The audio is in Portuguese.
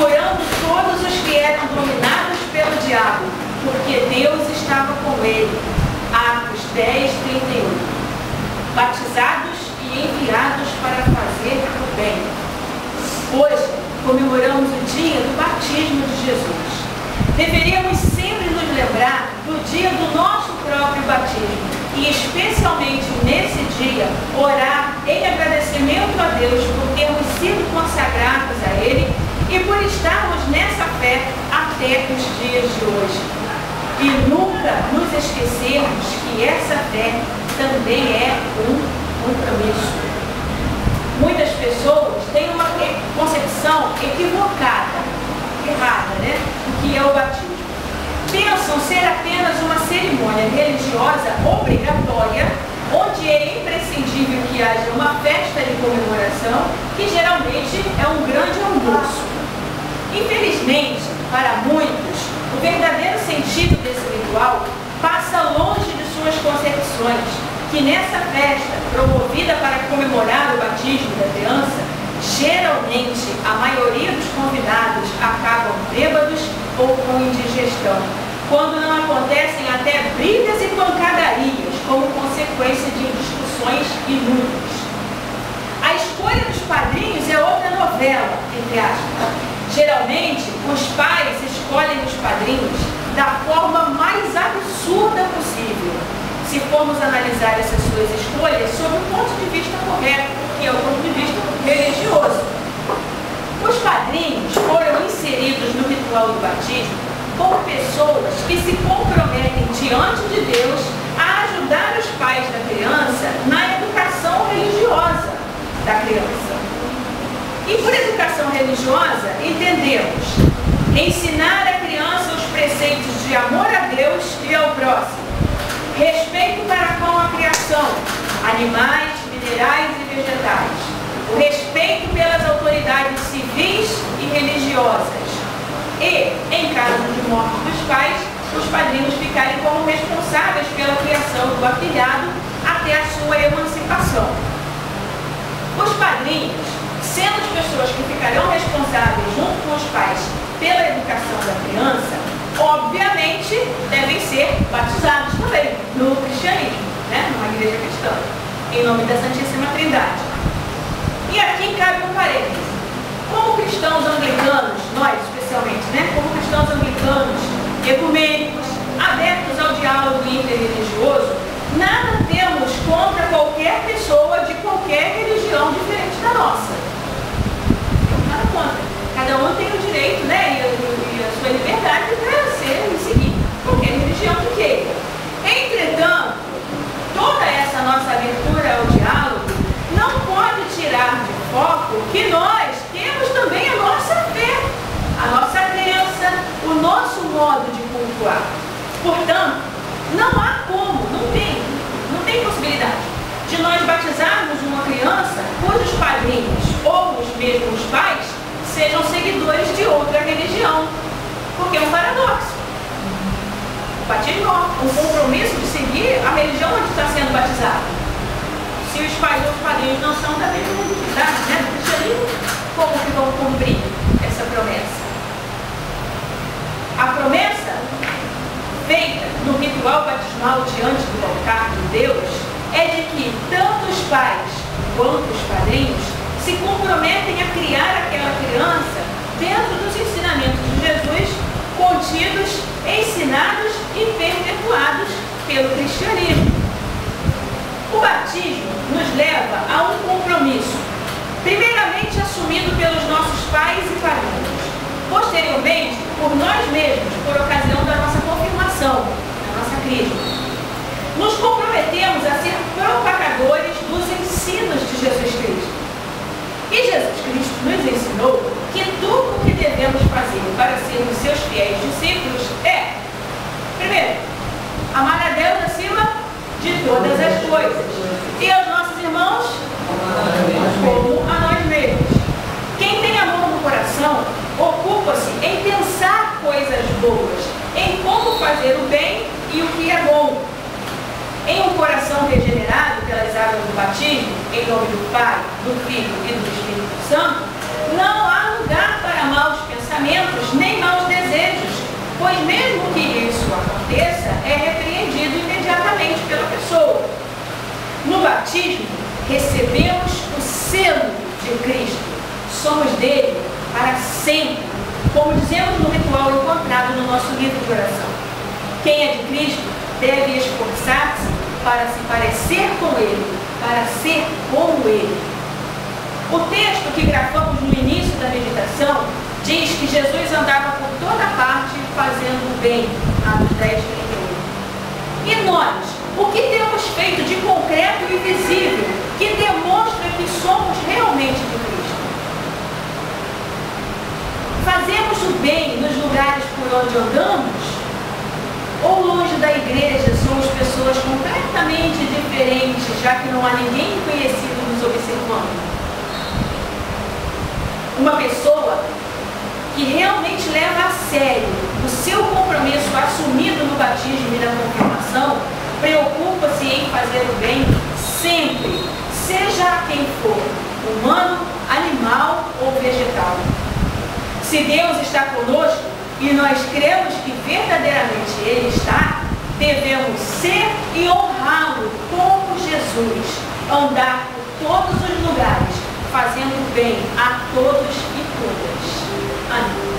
curando todos os que eram dominados pelo diabo, porque Deus estava com ele. Atos 10, 31. Batizados e enviados para fazer o bem. Hoje comemoramos o dia do batismo de Jesus. Deveríamos sempre nos lembrar do dia do nosso próprio batismo e, especialmente nesse dia, orar em agradecimento a Deus por termos sido consagrados a Ele e por estarmos nessa fé até os dias de hoje. E nunca nos esquecermos que essa fé também é um compromisso. Muitas pessoas têm uma concepção equivocada, errada, do que é o batismo. Pensam ser apenas uma cerimônia religiosa obrigatória, onde é imprescindível que haja uma festa de comemoração, que geralmente é um grande almoço. Infelizmente, para muitos, o verdadeiro sentido desse ritual passa longe de suas concepções, que nessa festa, promovida para comemorar o batismo da criança, geralmente a maioria dos convidados acabam bêbados ou com indigestão, quando não acontecem até brigas e pancadarias como consequência de discussões inúteis. A escolha dos padrinhos é outra novela, entre aspas. Geralmente, os pais escolhem os padrinhos da forma mais absurda possível, se formos analisar essas suas escolhas sob o ponto de vista correto, que é o ponto de vista religioso. Os padrinhos foram inseridos no ritual do batismo como pessoas que se comprometem diante de Deus a ajudar os pais da criança na educação religiosa da criança. E por educação religiosa, entendemos ensinar a criança os preceitos de amor a Deus e ao próximo, respeito para com a criação, animais, minerais e vegetais, o respeito pelas autoridades civis e religiosas e, em caso de morte dos pais, os padrinhos ficarem como responsáveis pela criação do afilhado até a sua emancipação. Os padrinhos, sendo as pessoas que ficarão responsáveis junto com os pais pela educação da criança, obviamente devem ser batizados também no cristianismo, numa igreja cristã, em nome da Santíssima Trindade. E aqui cabe um parêntese. Como cristãos anglicanos, nós especialmente, como cristãos anglicanos, ecumênicos, abertos ao diálogo interreligioso, nada temos contra qualquer pessoa de qualquer religião diferente da nossa. Nada contra. Cada um tem o direito, e a sua liberdade para ser e seguir qualquer religião que queira. Entretanto, toda essa nossa abertura ao diálogo não pode tirar de foco que nós temos também a nossa fé, a nossa crença, o nosso modo de cultuar. Portanto, não há como, não tem possibilidade de nós batizarmos uma criança cujos padrinhos ou os mesmos pais sejam seguidores de outra religião, porque é um paradoxo. O batismo é um compromisso de seguir a religião onde está sendo batizado. Se os pais ou os padrinhos não são da mesma religiosidade, do cristianismo, como que vão cumprir essa promessa? A promessa feita no ritual batismal diante do altar de Deus é de que tanto os pais quanto os padrinhos se comprometem a criar aquela criança dentro dos ensinamentos de Jesus contidos, ensinados e perpetuados pelo cristianismo. O batismo nos leva a um compromisso, primeiramente assumido pelos nossos pais e padrinhos, posteriormente por nós mesmos, por ocasião da nossa confirmação, da nossa crisma. Nos comprometemos a ser propagadores dos ensinos de Jesus Cristo. E Jesus Cristo nos ensinou que tudo o que devemos fazer para sermos seus fiéis discípulos é, primeiro, amar a Deus acima de todas as coisas e aos nossos irmãos como a nós mesmos. Quem tem amor no coração ocupa-se em pensar coisas boas, em como fazer o bem e o que é bom. Em um coração regenerado pelas águas do batismo, em nome do Pai, do Filho e do Espírito Santo, não há lugar para maus pensamentos. pensamentos, nem maus desejos, pois mesmo que isso aconteça, é repreendido imediatamente pela pessoa. No batismo, recebemos o selo de Cristo. Somos dele para sempre, como dizemos no ritual encontrado no nosso livro de oração. Quem é de Cristo deve esforçar-se para se parecer com ele, para ser como ele. O texto que grafamos no início da meditação diz que Jesus andava por toda parte fazendo o bem, Atos 10:38. E nós, o que temos feito de concreto e visível que demonstra que somos realmente de Cristo? Fazemos o bem nos lugares por onde andamos? Ou longe da igreja somos pessoas completamente diferentes, já que não há ninguém conhecido nos observando? Uma pessoa que realmente leva a sério o seu compromisso assumido no batismo e na confirmação, preocupa-se em fazer o bem sempre, seja quem for, humano, animal ou vegetal. Se Deus está conosco e nós cremos que verdadeiramente Ele está, devemos ser e honrá-lo como Jesus, andar por todos os lugares, fazendo bem a todos e todas. Amém.